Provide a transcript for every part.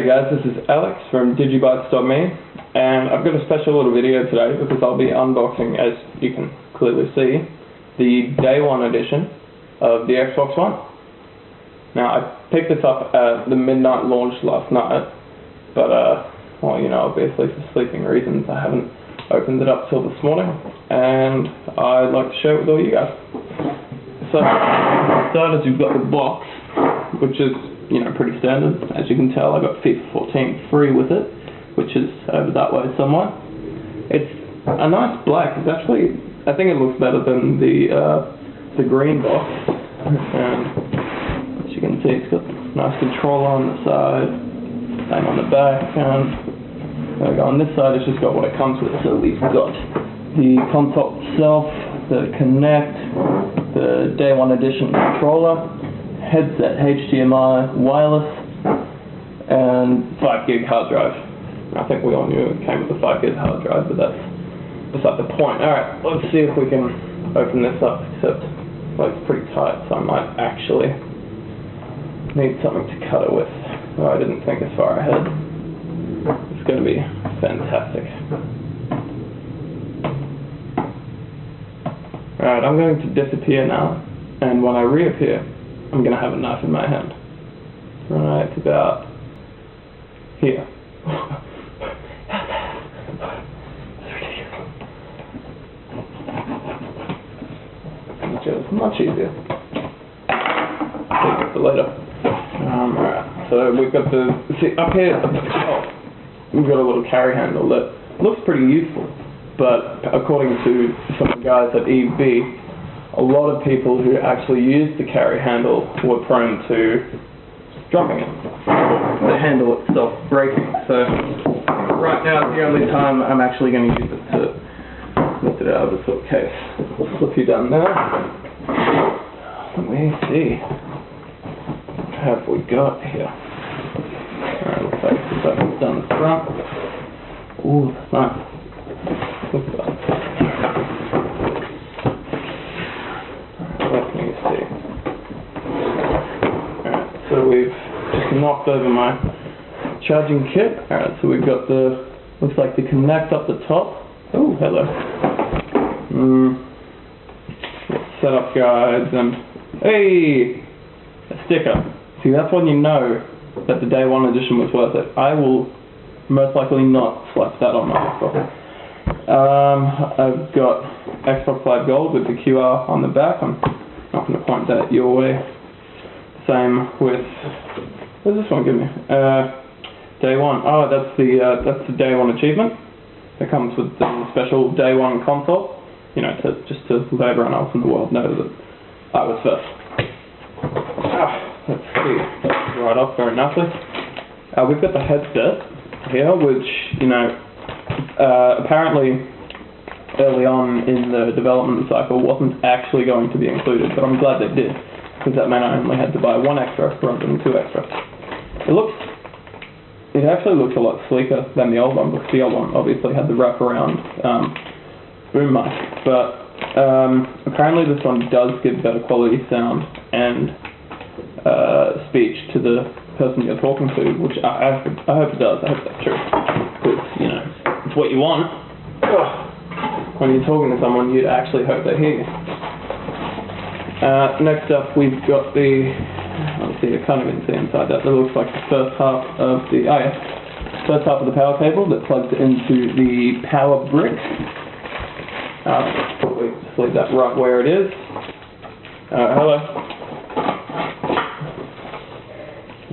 Hey guys, this is Alex from DigiBytes.me, and I've got a special little video today because I'll be unboxing, as you can clearly see, the Day 1 edition of the Xbox One. Now, I picked this up at the midnight launch last night, but, well, you know, obviously for sleeping reasons I haven't opened it up till this morning, and I'd like to share it with all you guys. So, for starters, you've got the box, which is, you know, pretty standard. As you can tell, I got FIFA 14 free with it, which is over that way somewhere. It's a nice black. It's actually, I think it looks better than the green box. And as you can see, it's got a nice controller on the side, same on the back, and there we go. On this side, it's just got what it comes with. So we've got the console itself, the Kinect, the Day 1 edition controller, headset, HDMI, wireless, and 5 gig hard drive. I think we all knew it came with a 5 gig hard drive, but that's beside the point. Alright, let's see if we can open this up, except, well, it's pretty tight, so I might actually need something to cut it with. Oh, I didn't think as far ahead. It's going to be fantastic. Alright, I'm going to disappear now, and when I reappear, I'm going to have a knife in my hand. Right about here. Which is much easier. Take it for later. Alright, so we've got the, see up here, we've got a little carry handle that looks pretty useful, but according to some of the guys at EB, a lot of people who actually use the carry handle were prone to dropping it, the handle itself breaking. So right now it's the only time I'm actually going to use it to lift it out of the sort of case. I'll flip you down there. Let me see. What have we got here? Alright, looks like this one's down the front. Ooh, that's nice. Look at that. So we've just knocked over my charging kit. Alright, so we've got the, looks like the Kinect up the top. Oh, hello. Setup guides and, hey, a sticker. See, that's when you know that the Day 1 edition was worth it. I will most likely not slap that on my Xbox. I've got Xbox Live Gold with the QR on the back. I'm not going to point that your way. Same with, what does this one give me? Day 1. Oh, that's the Day 1 achievement. It comes with the special Day 1 console. You know, just to let everyone else in the world know that I was first. Let's see. That's right off very nicely. We've got the headset here, which, you know, apparently early on in the development cycle wasn't actually going to be included, but I'm glad they did, because that meant I only had to buy 1 extra rather than 2 extra. It actually looks a lot sleeker than the old one, because the old one obviously had the wraparound boom mic, but apparently this one does give better quality sound and speech to the person you're talking to, which I hope it does. I hope that's true, because, you know, it's what you want. When you're talking to someone, you'd actually hope they hear you. Next up, we've got the, let's see, I can't even see inside that. That looks like the first half of the, first half of the power cable that plugs into the power brick. Probably just leave that right where it is. Hello.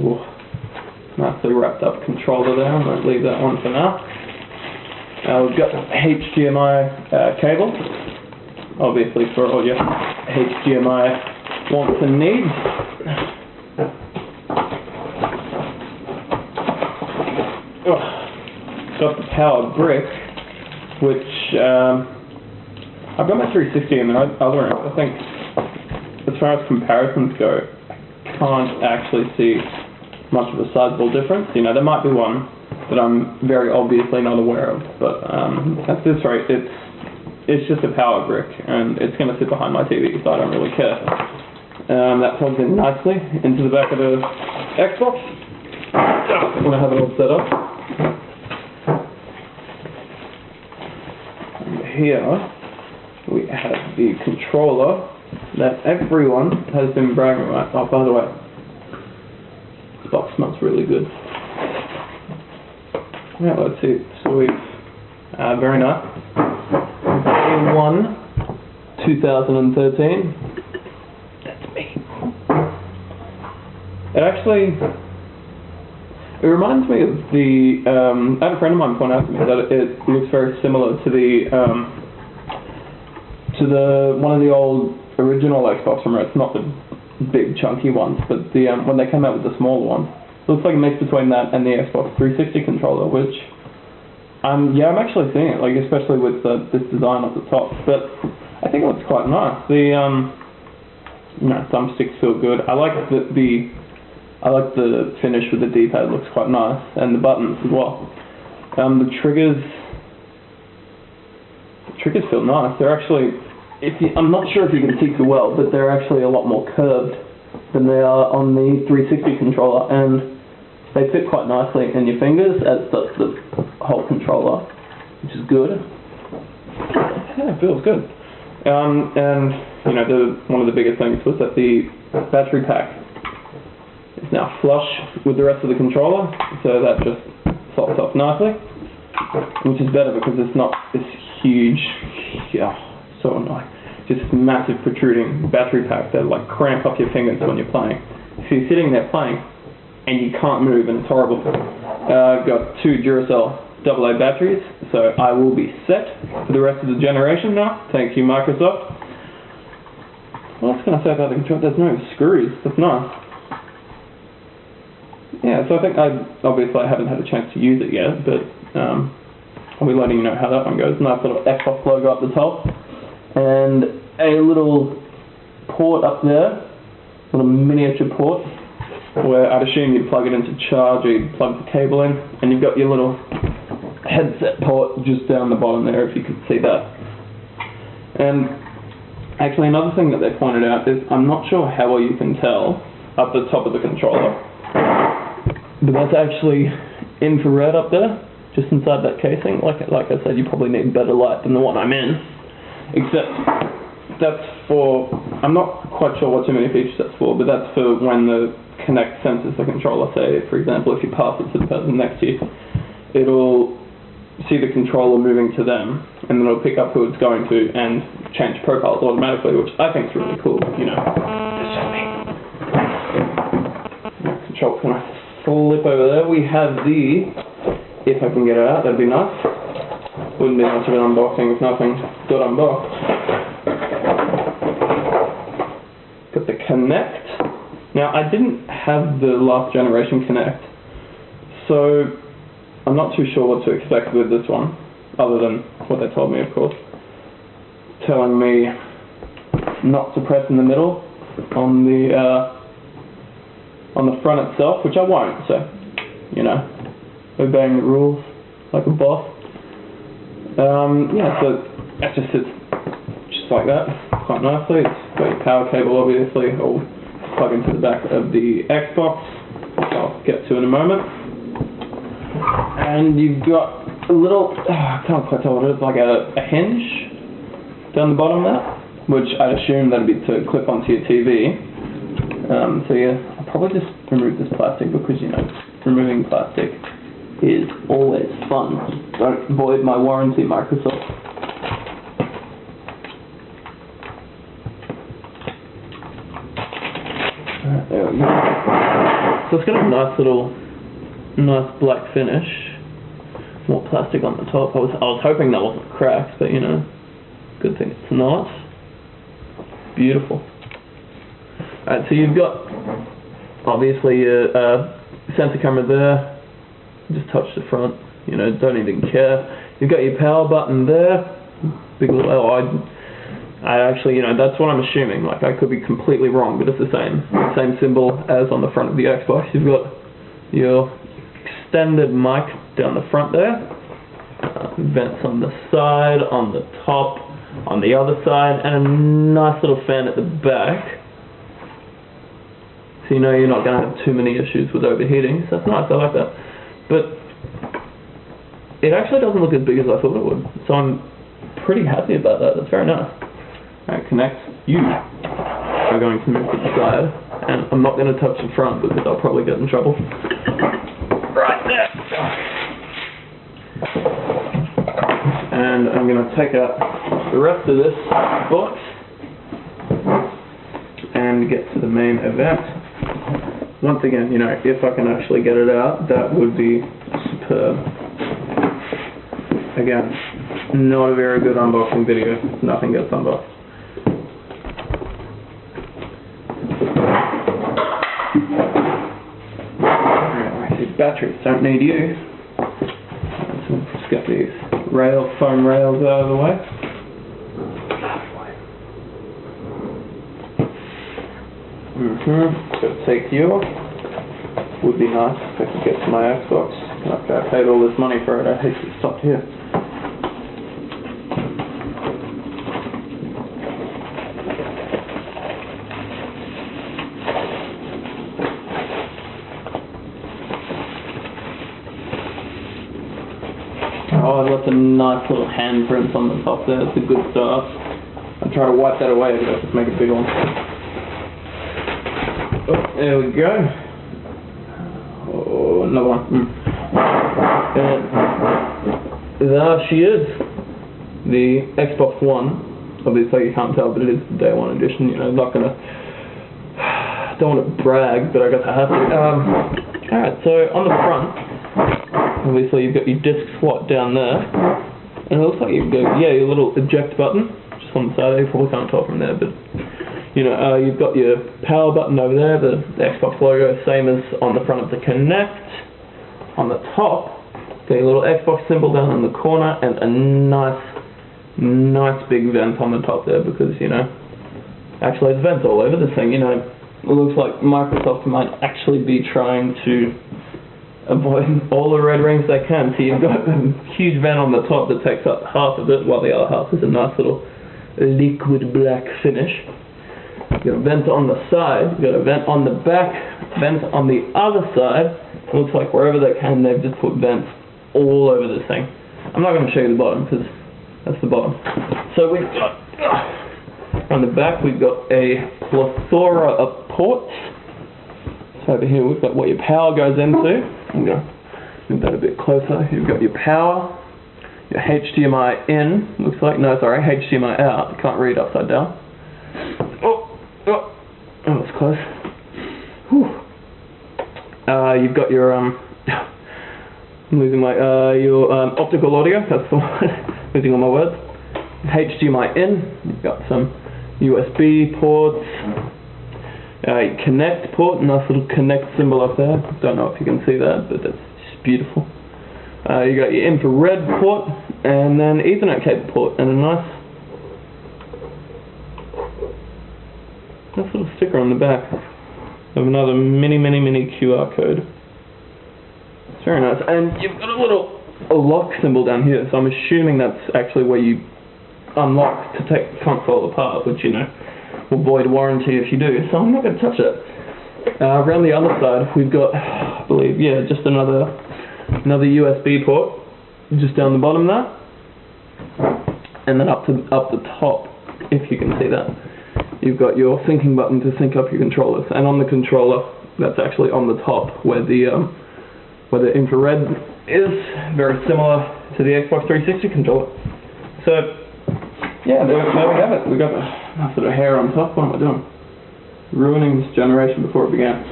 Ooh, nicely wrapped up controller there. I'm going to leave that one for now. We've got the HDMI cable, obviously for all your HDMI wants and needs. Got the power brick, which I've got my 360 in the other end. I think as far as comparisons go, I can't actually see much of a sizable difference. You know, there might be one that I'm very obviously not aware of, but at this rate, it's just a power brick, and it's going to sit behind my TV, so I don't really care. That plugs in nicely into the back of the Xbox. when I have it all set up. And here we have the controller that everyone has been bragging about. Oh, by the way, this box smells really good. Yeah, let's see. Sweet. Very nice. A1 2013. That's me. It reminds me of the, I had a friend of mine point out to me that it looks very similar to one of the old original Xbox remotes, not the big chunky ones, but the when they came out with the smaller one. It looks like a mix between that and the Xbox 360 controller, which, yeah, I'm actually seeing it, like, especially with this design at the top, but I think it looks quite nice. The, thumbsticks feel good. I like the finish with the D-pad, looks quite nice, and the buttons as well. The triggers feel nice. They're actually, I'm not sure if you can see too well, but they're actually a lot more curved than they are on the 360 controller, and they fit quite nicely in your fingers, as does the whole controller, which is good. Yeah, it feels good. And one of the biggest things was that the battery pack is now flush with the rest of the controller, so that just slots off nicely, which is better because it's not this huge, so annoying, just massive protruding battery pack that like cramp up your fingers when you're playing. So you're sitting there playing and you can't move, and it's horrible. I've got 2 Duracell AA batteries, so I will be set for the rest of the generation now. Thank you, Microsoft. What else can I say about the controller? There's no screws. That's nice. Yeah, so I think obviously I haven't had a chance to use it yet, but I'll be letting you know how that one goes. Nice little Xbox logo up the top, and a little port up there, little miniature port, where I'd assume you'd plug it into charge, or you'd plug the cable in, and you've got your little headset port just down the bottom there, if you can see that. And actually another thing that they pointed out is, I'm not sure how well you can tell up the top of the controller, but that's actually infrared up there, just inside that casing. Like I said, you probably need better light than the one I'm in, except that's for, I'm not quite sure what too many features that's for, but that's for when the Kinect senses the controller. Say, for example, if you pass it to the person next to you, it'll see the controller moving to them, and then it'll pick up who it's going to and change profiles automatically, which I think is really cool, It's just me. Control's gonna flip over there. We have if I can get it out, that'd be nice. Wouldn't be much of an unboxing if nothing got unboxed. Got the Kinect. Now, I didn't have the last generation Kinect, so I'm not too sure what to expect with this one, other than what they told me, of course. Telling me not to press in the middle on the front itself, which I won't, so, obeying the rules like a boss. Yeah, so that just sits just like that, quite nicely. It's got your power cable, obviously, all plug into the back of the Xbox, which I'll get to in a moment. And you've got a little, I can't quite tell what it is, like a hinge down the bottom there, which I assume that'd be to clip onto your TV. So yeah, I'll probably just remove this plastic because, removing plastic is always fun. Don't void my warranty, Microsoft. There we go. So it's got a nice black finish. More plastic on the top. I was hoping that wasn't cracked, but good thing it's not. Beautiful. Alright, so you've got obviously your sensor camera there. Just touch the front. Don't even care. You've got your power button there. Big little I actually, that's what I'm assuming. Like, I could be completely wrong, but it's the same symbol as on the front of the Xbox. You've got your extended mic down the front there, vents on the side, on the top, on the other side, and a nice little fan at the back. so you know you're not going to have too many issues with overheating. So that's nice, I like that. But it actually doesn't look as big as I thought it would, so I'm pretty happy about that. That's very nice. Alright, connect. You are going to move to the side, and I'm not going to touch the front because I'll probably get in trouble. Right there. And I'm going to take out the rest of this box and get to the main event. Once again, you know, if I can actually get it out, that would be superb. Again, not a very good unboxing video. Nothing gets unboxed. Alright, these batteries don't need you. Let's get these foam rails out of the way. Gotta take you off. Would be nice if I could get to my Xbox. Okay, I paid all this money for it. I hate to stop here. Oh, I've got some nice little handprints on the top there. It's a good start. I'll try to wipe that away, but I'll just make a big one. Oh, there we go. Oh, another one. And there she is. The Xbox One. Obviously you can't tell, but it is the Day 1 edition. You know, not gonna... don't want to brag, but I guess I have to. Alright, so on the front, obviously you've got your disc slot down there. And it looks like you've got, yeah, your little eject button. Just on the side there. You probably can't tell from there, but... you know, you've got your power button over there, the Xbox logo, same as on the front of the Kinect. On the top, got your little Xbox symbol down in the corner, and a nice big vent on the top there, because, you know, actually there's vents all over this thing, you know. It looks like Microsoft might actually be trying to avoid all the red rings they can. So you've got a huge vent on the top that takes up half of it, while the other half is a nice little liquid black finish. You've got a vent on the side, you've got a vent on the back, vent on the other side. It looks like wherever they can, they've just put vents all over this thing. I'm not going to show you the bottom, because that's the bottom. So we've got, on the back, we've got a plethora of ports. So over here, we've got what your power goes into. I'm going to move that a bit closer. You've got your power, your HDMI in, looks like, no, sorry, HDMI out. You can't read upside down. Oh, that's close. Whew. You've got your I'm losing my your optical audio. That's the one. Losing all my words. HDMI in. You've got some USB ports. Connect port. Nice little connect symbol up there. Don't know if you can see that, but that's just beautiful. You got your infrared port, and then Ethernet cable port, and a nice little sticker on the back of another mini QR code. It's very nice. And you've got a lock symbol down here, so I'm assuming that's actually where you unlock to take the console apart, which, you know, will void warranty if you do, so I'm not going to touch it. Around the other side, we've got, I believe, yeah, just another USB port, just down the bottom there. And then up the top, if you can see that. You've got your syncing button to sync up your controllers, and on the controller, that's actually on the top where the infrared is, very similar to the Xbox 360 controller. So, yeah, there we have it. We've got a sort of hair on top. What am I doing? Ruining this generation before it began.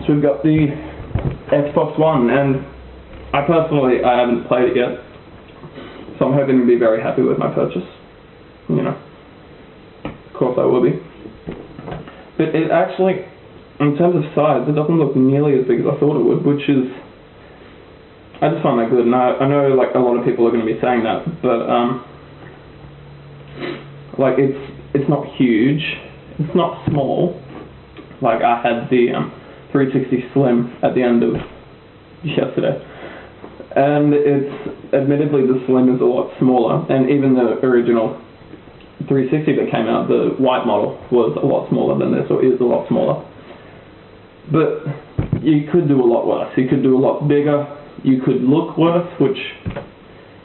So we've got the Xbox One, and I haven't played it yet, so I'm hoping to be very happy with my purchase. You know. Of course I will be. But it actually, in terms of size, it doesn't look nearly as big as I thought it would, which is, I just find that good. And I know like a lot of people are going to be saying that, but like it's not huge, it's not small. Like I had the 360 Slim at the end of yesterday, and it's admittedly the Slim is a lot smaller, and even the original 360 that came out, the white model, was a lot smaller than this, or is a lot smaller. But you could do a lot worse. You could do a lot bigger. You could look worse, which,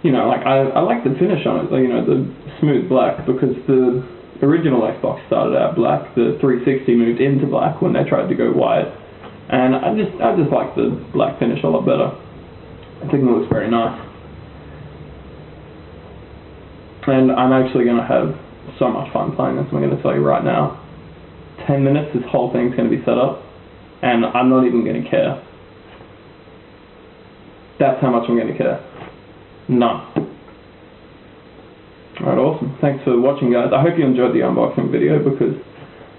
you know, like I like the finish on it, like, you know, the smooth black, because the original Xbox started out black. The 360 moved into black when they tried to go white, and I just like the black finish a lot better. I think it looks very nice. And I'm actually going to have so much fun playing this, I'm going to tell you right now. 10 minutes, this whole thing's going to be set up, and I'm not even going to care. That's how much I'm going to care. None. Alright, awesome. Thanks for watching, guys. I hope you enjoyed the unboxing video, because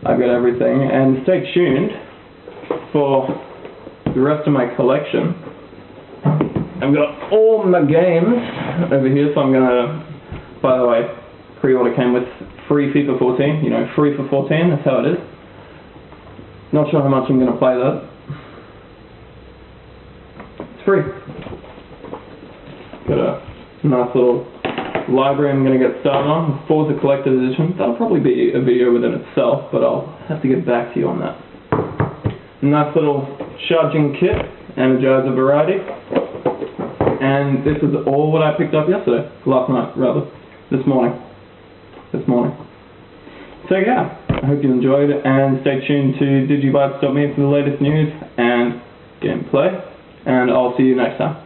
I've got everything. And stay tuned for the rest of my collection. I've got all my games over here, so I'm going to, by the way, pre-order came with free FIFA 14. You know, free for 14, that's how it is. Not sure how much I'm going to play that. It's free. Got a nice little library I'm going to get started on. Forza Collector's Edition. That'll probably be a video within itself, but I'll have to get back to you on that. Nice little charging kit, Energizer variety. And this is all what I picked up yesterday. Last night, rather. This morning. So yeah, I hope you enjoyed, and stay tuned to DigiBytes.me for the latest news and gameplay, and I'll see you next time.